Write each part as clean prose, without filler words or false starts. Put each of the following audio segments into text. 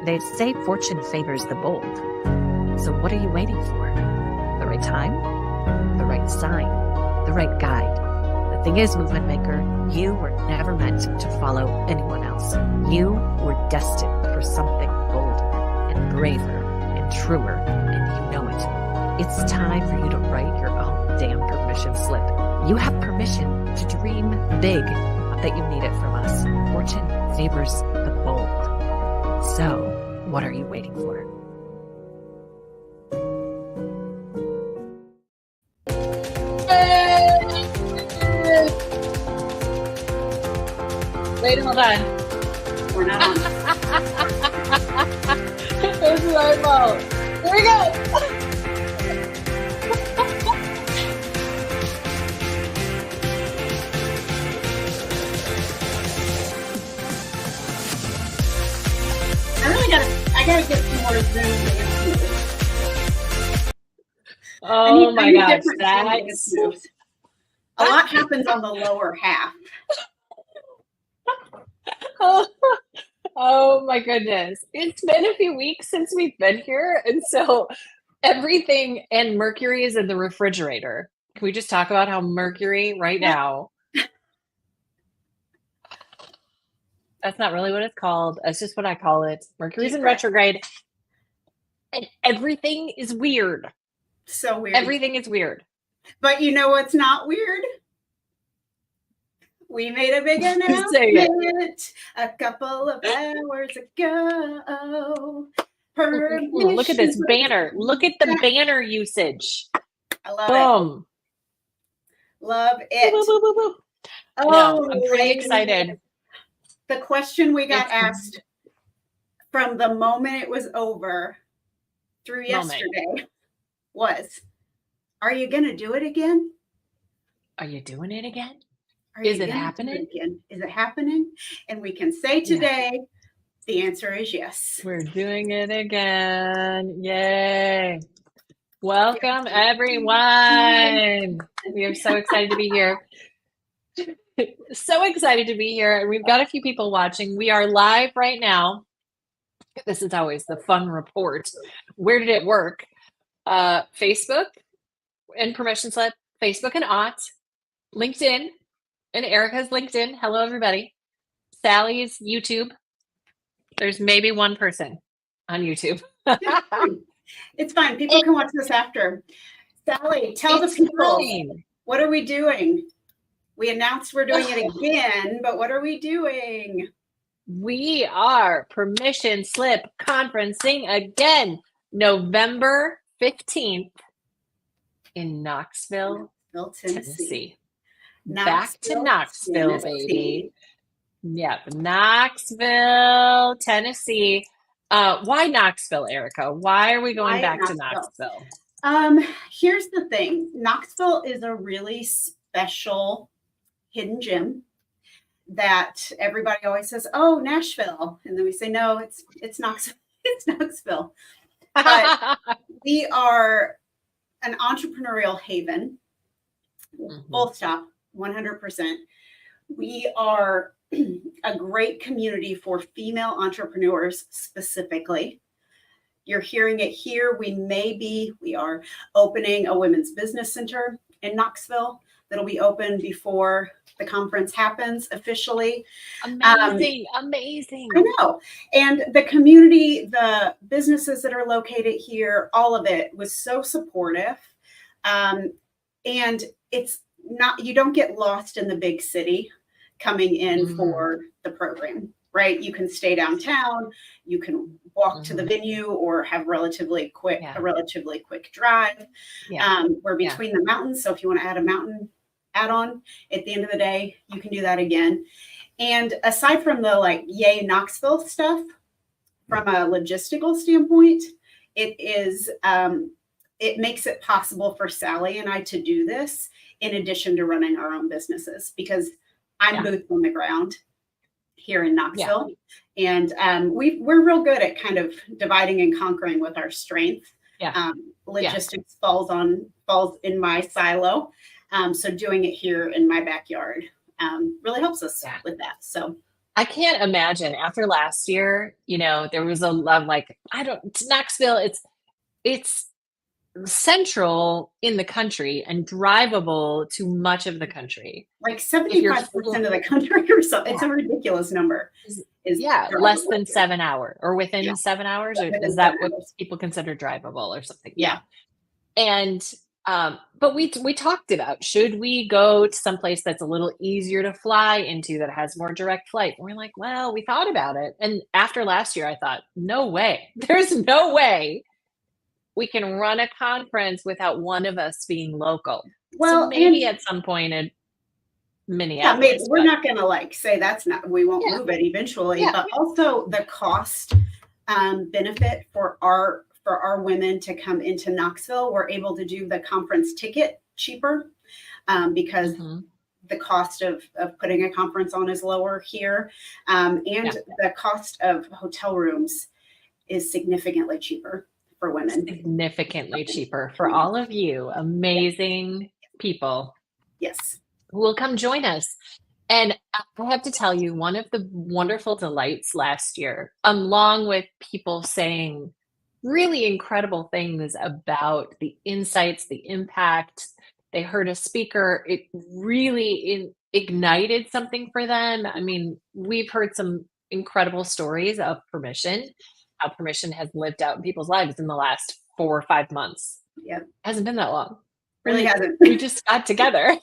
They say fortune favors the bold. So what are you waiting for? The right time? The right sign? The right guide? The thing is, movement maker, you were never meant to follow anyone else. You were destined for something bolder and braver and truer, and you know it. It's time for you to write your own damn permission slip. You have permission to dream big, not that you need it from us. Fortune favors the bold. So, what are you waiting for? Wait, hold on. We're not on. This is our fault. Here we go. I gotta get some more Zoom dances. Oh my gosh, that's a lot happens on the lower half. Oh my goodness. It's been a few weeks since we've been here. And so everything and Mercury is in the refrigerator. Can we just talk about how Mercury right now? That's not really what it's called. That's just what I call it. Mercury's in retrograde. And everything is weird. So weird. Everything is weird. But you know what's not weird? We made a big announcement a couple of hours ago. Look at this banner. Look at the banner usage. I love Boom. it. Love it. Boop, boop, boop, boop. Oh, I'm pretty excited. The question we got asked from the moment it was over through yesterday was, are you going to do it again? Are you doing it again? Is it happening? Is it happening? And we can say today, the answer is yes. We're doing it again. Yay. Welcome, everyone. We are so excited to be here. So excited to be here. And we've got a few people watching. We are live right now. This is always the fun report. Where did it work? Facebook and Permission Slip, Facebook and Ott, LinkedIn, and Erica's LinkedIn. Hello, everybody. Sally's YouTube. There's maybe one person on YouTube. It's fine. People can watch this after. Sally, tell the people, what are we doing? We announced we're doing it again, but what are we doing? We are Permission Slip conferencing again, November 15th in Knoxville, Tennessee. Back to Knoxville, baby. Yep, Knoxville, Tennessee. Why Knoxville, Erica? Why are we going back to Knoxville? Here's the thing. Knoxville is a really special hidden gem that everybody always says, oh, Nashville. And then we say, no, it's Knoxville. It's Knoxville. But we are an entrepreneurial haven. Full stop, 100%. We are a great community for female entrepreneurs specifically. You're hearing it here. We are opening a women's business center in Knoxville that'll be open before the conference happens officially. Amazing. I know. And the community, the businesses that are located here, all of it was so supportive. And it's not, you don't get lost in the big city coming in for the program, right? You can stay downtown, you can walk to the venue or have a relatively quick drive. We're between the mountains. So if you want to add a mountain add-on. At the end of the day, you can do that again. And aside from the like yay Knoxville stuff, from a logistical standpoint, it is it makes it possible for Sally and I to do this in addition to running our own businesses, because I'm boots on the ground here in Knoxville. And we're real good at kind of dividing and conquering with our strength. Logistics falls in my silo. So doing it here in my backyard really helps us with that. So I can't imagine after last year, there was a lot like, Knoxville, it's central in the country and drivable to much of the country. Like 75% of the country or so. It's a ridiculous number. Less than 7 hours or within 7 hours, or is that what people consider drivable or something? And but we talked about, should we go to someplace that's a little easier to fly into, that has more direct flight? And we're like, well, we thought about it. And after last year, I thought, no way. There's no way we can run a conference without one of us being local. Well, so maybe at some point in Minneapolis. Maybe we're not going to say we won't move it eventually, but also the cost benefit for our women to come into Knoxville. We're able to do the conference ticket cheaper because the cost of putting a conference on is lower here. And the cost of hotel rooms is significantly cheaper for women. Significantly cheaper for all of you amazing people. Yes. Who will come join us. And I have to tell you, one of the wonderful delights last year, along with people saying really incredible things about the insights, the impact, they heard a speaker, it really ignited something for them. I mean, we've heard some incredible stories of Permission, how Permission has lived out in people's lives in the last 4 or 5 months. Yeah. Hasn't been that long. Really hasn't. We just got together.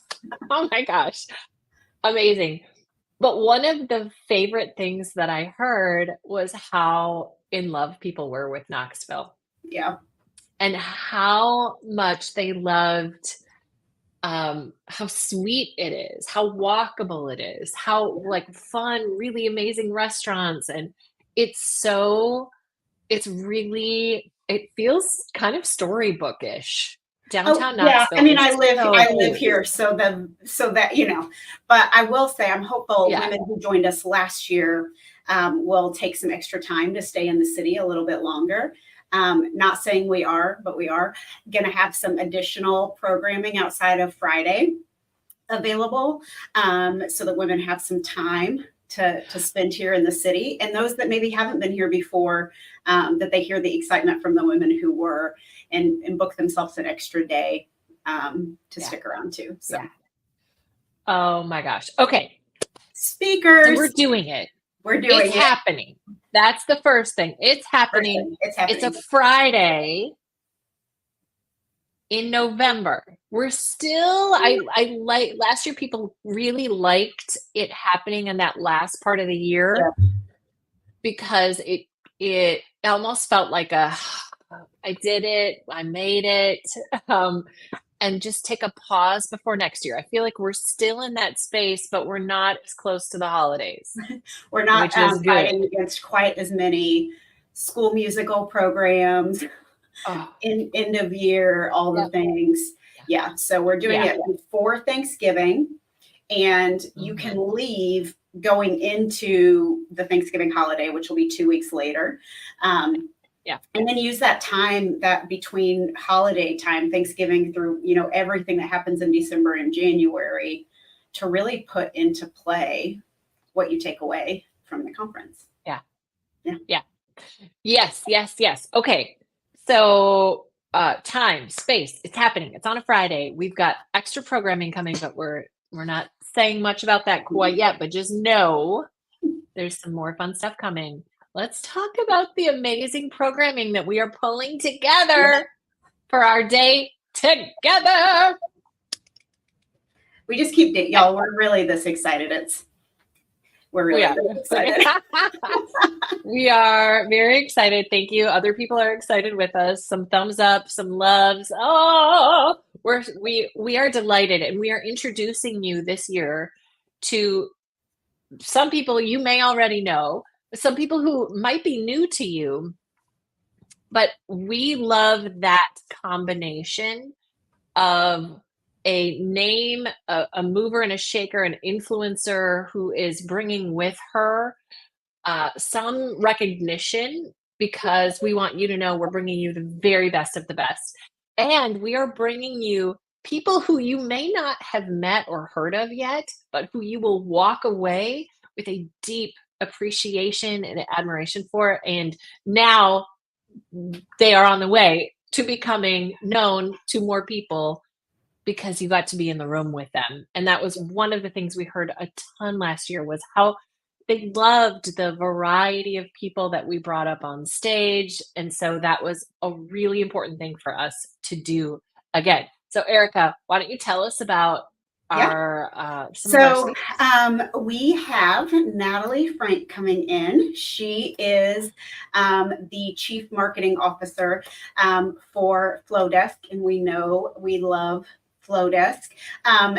Oh my gosh. Amazing. But one of the favorite things that I heard was how in love people were with Knoxville. Yeah. And how much they loved how sweet it is, how walkable it is, how fun, really amazing restaurants. And it feels kind of storybookish. Downtown Knoxville. I mean, I live here, so that but I will say I'm hopeful women who joined us last year will take some extra time to stay in the city a little bit longer. Not saying we are, but we are going to have some additional programming outside of Friday available, so that women have some time to spend here in the city, and those that maybe haven't been here before, that they hear the excitement from the women who were and book themselves an extra day to stick around too. So, oh my gosh. Okay. Speakers. So we're doing it. It's happening. That's the first thing. It's happening. It's a Friday in November. We're still, I like last year, people really liked it happening in that last part of the year because it almost felt like I did it, I made it, and just take a pause before next year. I feel like we're still in that space, but we're not as close to the holidays. We're not fighting against quite as many school musical programs, in end of year, all the things. Yeah. So we're doing it before Thanksgiving, and you can leave going into the Thanksgiving holiday, which will be 2 weeks later. And then use that time that between holiday time, Thanksgiving through, everything that happens in December and January to really put into play what you take away from the conference. Yes. Okay. So time, space, it's happening. It's on a Friday. We've got extra programming coming, but we're not saying much about that quite yet, but just know there's some more fun stuff coming. Let's talk about the amazing programming that we are pulling together for our day together. We just keep y'all. We're really this excited. We're really excited. We are very excited. Thank you. Other people are excited with us. Some thumbs up, some loves. Oh, We are delighted, and we are introducing you this year to some people you may already know, some people who might be new to you, but we love that combination of a name, a mover and a shaker, an influencer who is bringing with her some recognition, because we want you to know we're bringing you the very best of the best. And we are bringing you people who you may not have met or heard of yet, but who you will walk away with a deep appreciation and admiration for. And now they are on the way to becoming known to more people because you got to be in the room with them. And that was one of the things we heard a ton last year, was how they loved the variety of people that we brought up on stage. And so that was a really important thing for us to do again. So Erica, why don't you tell us about our So we have Natalie Frank coming in. She is the Chief Marketing Officer for Flowdesk, and we know we love Flowdesk.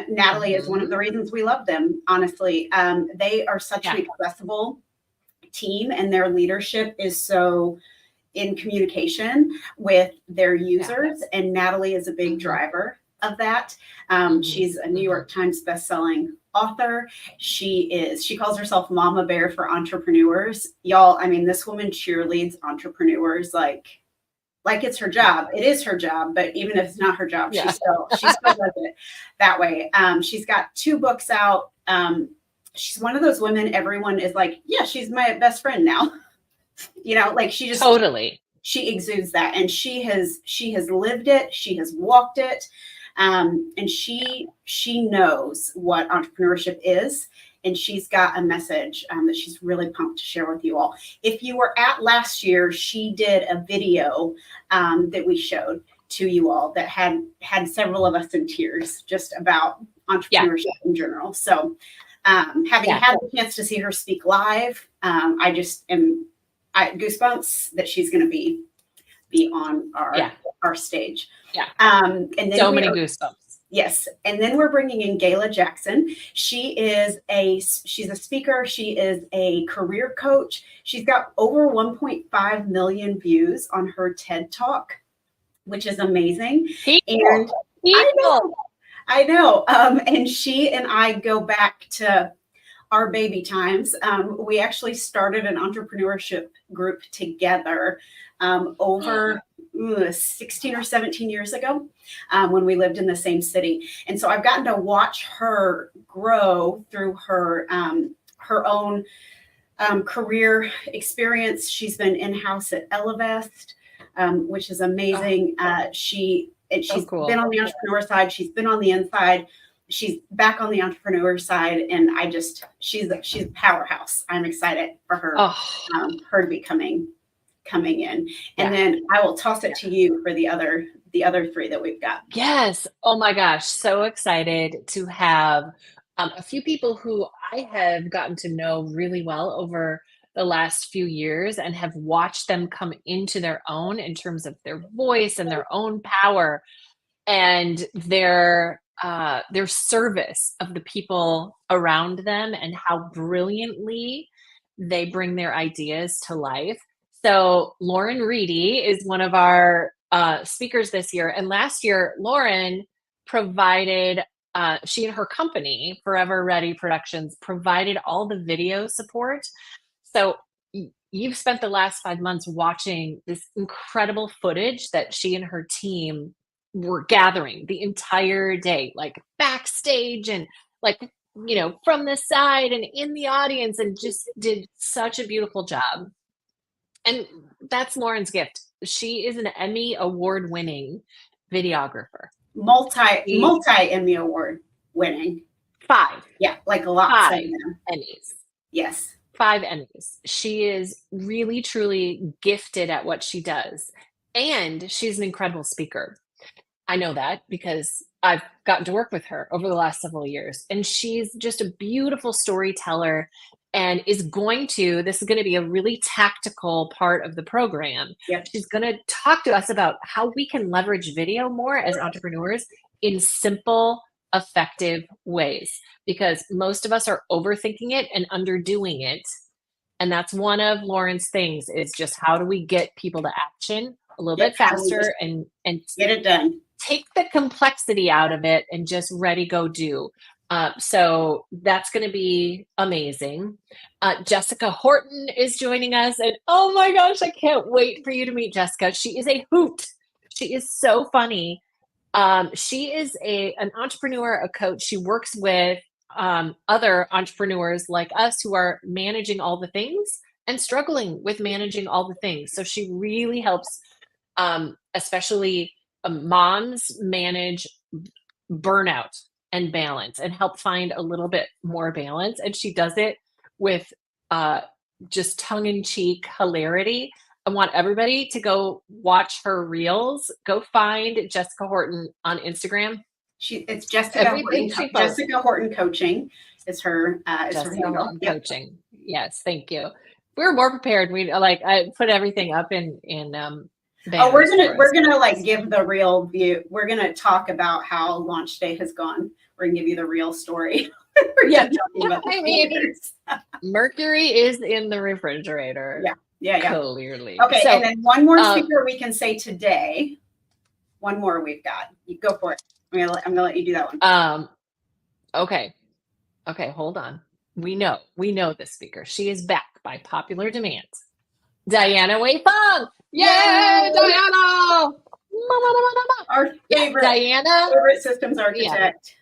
Natalie is one of the reasons we love them, honestly. They are such an accessible team, and their leadership is so in communication with their users, and Natalie is a big driver of that. She's a New York Times bestselling author. She calls herself Mama Bear for entrepreneurs. Y'all, I mean, this woman cheerleads entrepreneurs like it's her job. It is her job, but even if it's not her job, she still does it that way. She's got 2 books out. She's one of those women everyone is like, yeah, she's my best friend now. You know, like she just totally, she exudes that, and she has lived it. She has walked it. And she knows what entrepreneurship is, and she's got a message that she's really pumped to share with you all. If you were at last year, she did a video that we showed to you all that had several of us in tears, just about entrepreneurship in general. So having had the chance to see her speak live, I just am goosebumps that she's going to be on our stage. And then so many goosebumps. Yes. And then we're bringing in Gayla Jackson. She's a speaker. She is a career coach. She's got over 1.5 million views on her TED Talk, which is amazing. I know. And she and I go back to our baby times. We actually started an entrepreneurship group together over 16 or 17 years ago when we lived in the same city. And so I've gotten to watch her grow through her own career experience. She's been in-house at Ellevest, which is amazing. She's been on the entrepreneur side. She's been on the inside. She's back on the entrepreneur side, and she's a powerhouse. I'm excited for her, her to be coming in. And then I will toss it to you for the other 3 that we've got. Yes. Oh my gosh. So excited to have a few people who I have gotten to know really well over the last few years, and have watched them come into their own in terms of their voice and their own power and their service of the people around them, and how brilliantly they bring their ideas to life. So Lauren Reedy is one of our speakers this year. And last year, Lauren provided, she and her company, Forever Ready Productions, provided all the video support. So you've spent the last 5 months watching this incredible footage that she and her team were gathering the entire day, like backstage and like, you know, from the side and in the audience, and just did such a beautiful job. And that's Lauren's gift. She is an Emmy award winning videographer. Multi Emmy award winning. 5. Yeah, like a lot. 5 Emmys. Yes. 5 Emmys. She is really, truly gifted at what she does. And she's an incredible speaker. I know that because I've gotten to work with her over the last several years. And she's just a beautiful storyteller, and this is going to be a really tactical part of the program. Yep. She's going to talk to us about how we can leverage video more as entrepreneurs in simple, effective ways, because most of us are overthinking it and underdoing it. And that's one of Lauren's things, is just how do we get people to action a little bit how do we just faster and get it done. take the complexity out of it and just ready, go do. So that's going to be amazing. Jessica Horton is joining us, and oh my gosh, I can't wait for you to meet Jessica. She is a hoot. She is so funny. She is an entrepreneur, a coach. She works with other entrepreneurs like us who are managing all the things and struggling with managing all the things. So she really helps, especially moms, manage burnout and balance and help find a little bit more balance. And she does it with just tongue-in-cheek hilarity. I want everybody to go watch her reels. Go find Jessica Horton on Instagram. It's Jessica Horton. Jessica Horton Coaching is her Jessica Horton Coaching. Yes, thank you. We were more prepared. I put everything up in we're gonna like give the real view. We're gonna talk about how launch day has gone. We're gonna give you the real story. Yeah, I mean, Mercury is in the refrigerator. Yeah. Clearly. Okay, so, and then one more speaker we can say today. One more we've got. You go for it. I'm gonna let you do that one. Okay, hold on. We know this speaker. She is back by popular demand. Diana Wei Fong. Yay, Diana! Our favorite, Diana, favorite systems architect.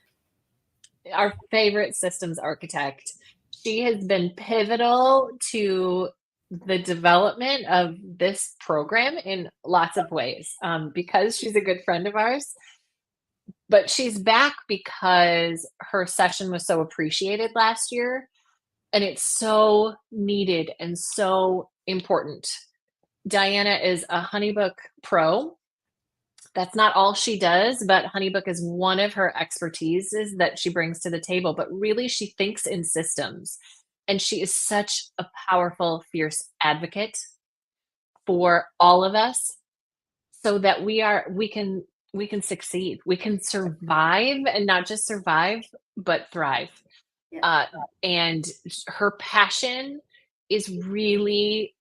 Yeah, our favorite systems architect. She has been pivotal to the development of this program in lots of ways, because she's a good friend of ours. But she's back because her session was so appreciated last year, and it's so needed and so important. Diana is a HoneyBook pro. That's not all she does, but HoneyBook is one of her expertises that she brings to the table. But really, she thinks in systems, and she is such a powerful, fierce advocate for all of us, so that we can succeed. We can survive, and not just survive, but thrive. Yeah. And her passion is really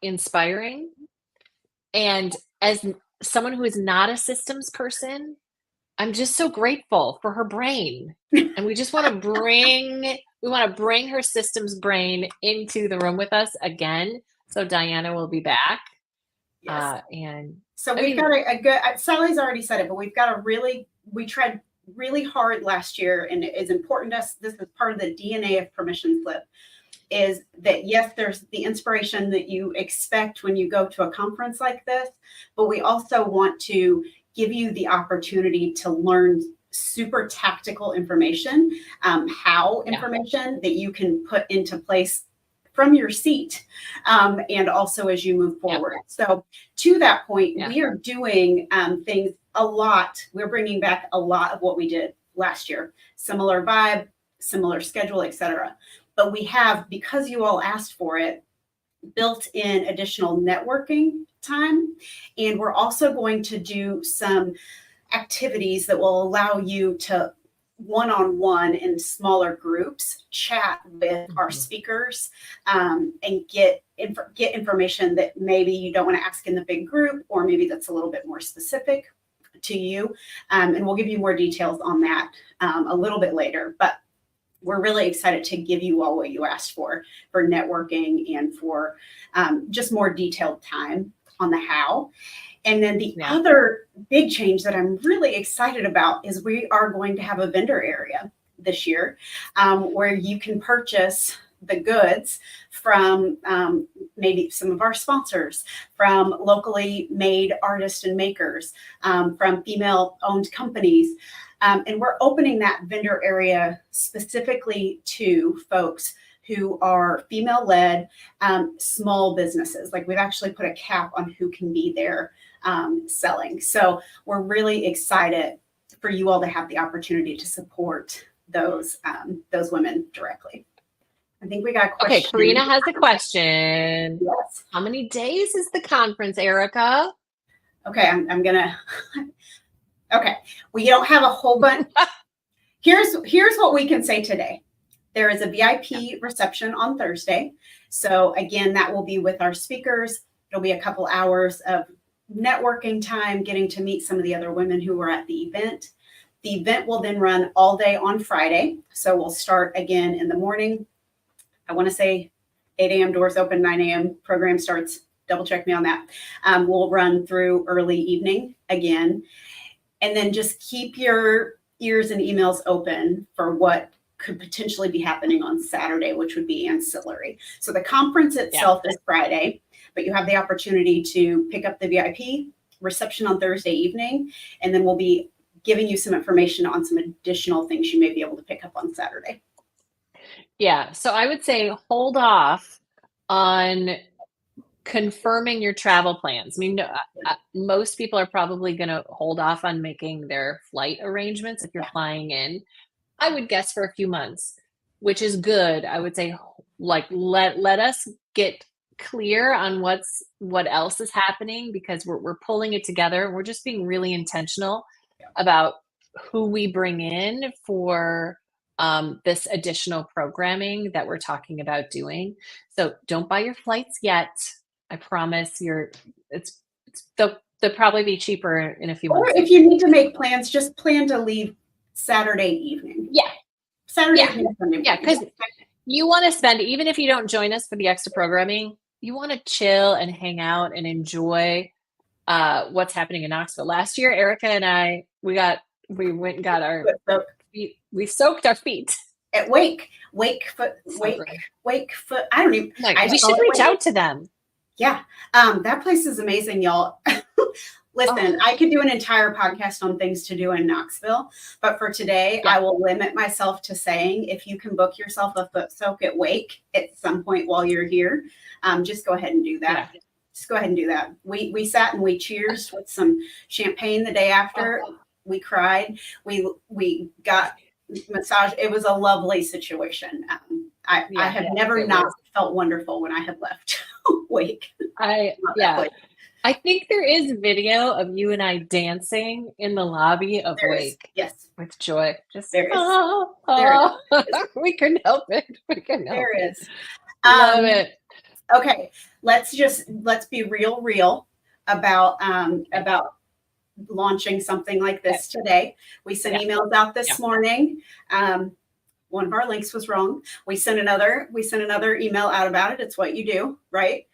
inspiring. And as someone who is not a systems person, I'm just so grateful for her brain. And we just want to bring her systems brain into the room with us again. So Diana will be back. Yes. And so we've got a good, Sally's already said it, but we tried really hard last year, and it is important to us. This is part of the DNA of Permission Slip, is that yes, there's the inspiration that you expect when you go to a conference like this, but we also want to give you the opportunity to learn super tactical information, information that you can put into place from your seat, and also as you move forward. So to that point, we are doing things a lot. We're bringing back a lot of what we did last year. Similar vibe, similar schedule, etc. But we have, because you all asked for it, built in additional networking time. And we're also going to do some activities that will allow you to one-on-one in smaller groups chat with our speakers, and get information that maybe you don't want to ask in the big group, or maybe that's a little bit more specific to you. And we'll give you more details on that a little bit later. But we're really excited to give you all what you asked for networking and for just more detailed time on the how. And then the other big change that I'm really excited about is we are going to have a vendor area this year, where you can purchase the goods from maybe some of our sponsors, from locally made artists and makers, from female-owned companies. And we're opening that vendor area specifically to folks who are female-led, small businesses. Like, we've actually put a cap on who can be there selling. So we're really excited for you all to have the opportunity to support those women directly. I think we got a question. Okay, Karina has a question. Yes. How many days is the conference, Erica? Okay, I'm gonna Okay. We don't have a whole bunch. Here's what we can say today. There is a VIP reception on Thursday. So again, that will be with our speakers. It'll be a couple hours of networking time, getting to meet some of the other women who were at the event. The event will then run all day on Friday. So we'll start again in the morning. I want to say 8 a.m. doors open, 9 a.m. program starts. Double check me on that. We'll run through early evening again. And then just keep your ears and emails open for what could potentially be happening on Saturday, which would be ancillary. So the conference itself is Friday, but you have the opportunity to pick up the VIP reception on Thursday evening, and then we'll be giving you some information on some additional things you may be able to pick up on Saturday. Yeah. So I would say hold off on confirming your travel plans. I mean, most people are probably going to hold off on making their flight arrangements if you're flying in. I would guess for a few months, which is good. I would say, like, let us get clear on what else is happening, because we're pulling it together. We're just being really intentional about who we bring in for this additional programming that we're talking about doing. So don't buy your flights yet. I promise they'll probably be cheaper in a few months. Or if you need to make plans, just plan to leave Saturday evening. Yeah. Saturday evening. Sunday. Yeah, because you want to spend, even if you don't join us for the extra programming, you want to chill and hang out and enjoy what's happening in Knoxville. Last year, Erica and I, we went and got our feet, we soaked our feet. At Wake Foot. I don't even. We should reach out to them. Yeah. That place is amazing, y'all. Listen, I could do an entire podcast on things to do in Knoxville, but for today, I will limit myself to saying, if you can book yourself a foot soak at Wake at some point while you're here, just go ahead and do that. Yeah. Just go ahead and do that. We sat and we cheersed with some champagne the day after. We cried. We got massage. It was a lovely situation. I have never not felt wonderful when I have left Wake. I think there is video of you and I dancing in the lobby of Wake. Yes. With joy. Just there is. We can help it. There is. Love it. Okay. Let's be real about launching something like this today. We sent emails out this morning. One of our links was wrong. We sent another email out about it. It's what you do, right?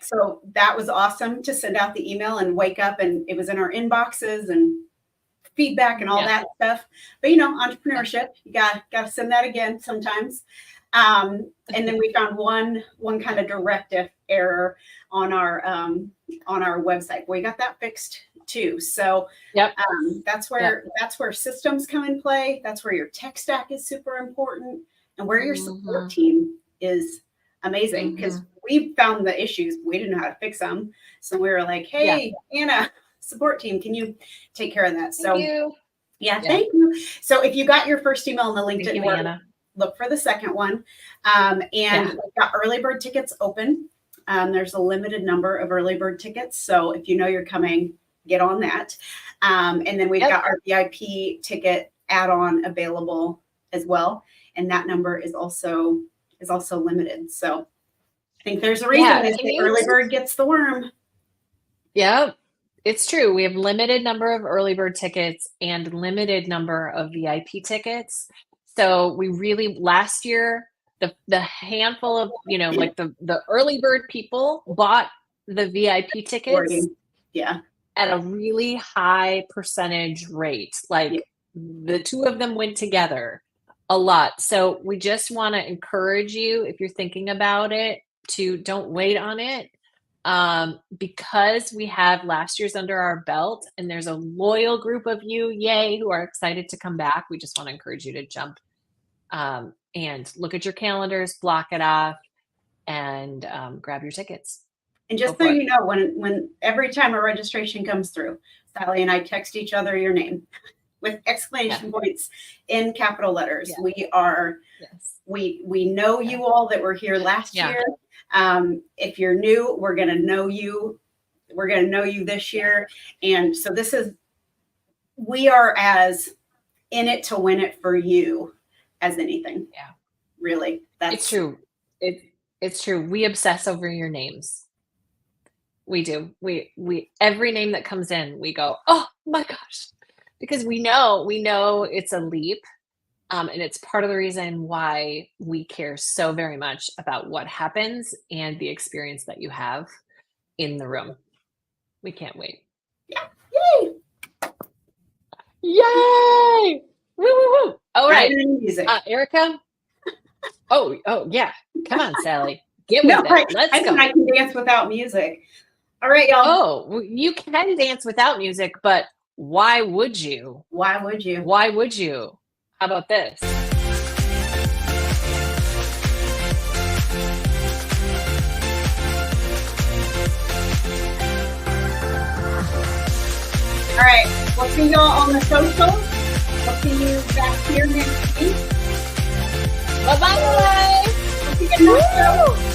So that was awesome to send out the email and wake up, and it was in our inboxes and feedback and all that stuff. But entrepreneurship, you got to send that again sometimes. And then we found one kind of directive error on our website. We got that fixed too. So that's where systems come in play. That's where your tech stack is super important, and where your support team is amazing, because we found the issues. We didn't know how to fix them. So we were like, hey, Anna, support team, can you take care of that? Thank you. Thank you. So if you got your first email and the link didn't work, look for the second one. And we've got early bird tickets open. There's a limited number of early bird tickets. So if you know you're coming, get on that. And then we've got our VIP ticket add-on available as well. And that number is also limited. So I think there's a reason the early bird gets the worm. Yeah, it's true. We have limited number of early bird tickets and limited number of VIP tickets. So we really, last year, the handful of, like the early bird people bought the VIP tickets at a really high percentage rate. Like the two of them went together a lot. So we just want to encourage you, if you're thinking about it, to don't wait on it, because we have last year's under our belt, and there's a loyal group of you, who are excited to come back. We just want to encourage you to jump and look at your calendars, block it off, and grab your tickets. And just so you know, when every time a registration comes through, Sally and I text each other your name with exclamation points in capital letters. We are, we know you all that were here last year. If you're new, we're going to know you. We're going to know you this year. And so this is we are as in it to win it for you as anything. Yeah. Really. It's true. It's true. We obsess over your names. We do. We every name that comes in, we go, oh my gosh, because we know it's a leap, and it's part of the reason why we care so very much about what happens and the experience that you have in the room. We can't wait. Yay! Yay! Woo woo woo! All right, Music. Erica. Oh yeah. Come on, Sally. Get with it. Let's I go. think I can dance without music. All right, y'all. Oh, you can dance without music, but why would you? Why would you? Why would you? How about this? All right. We'll see y'all on the socials. We'll see you back here next week. Bye-bye. We'll see you next show.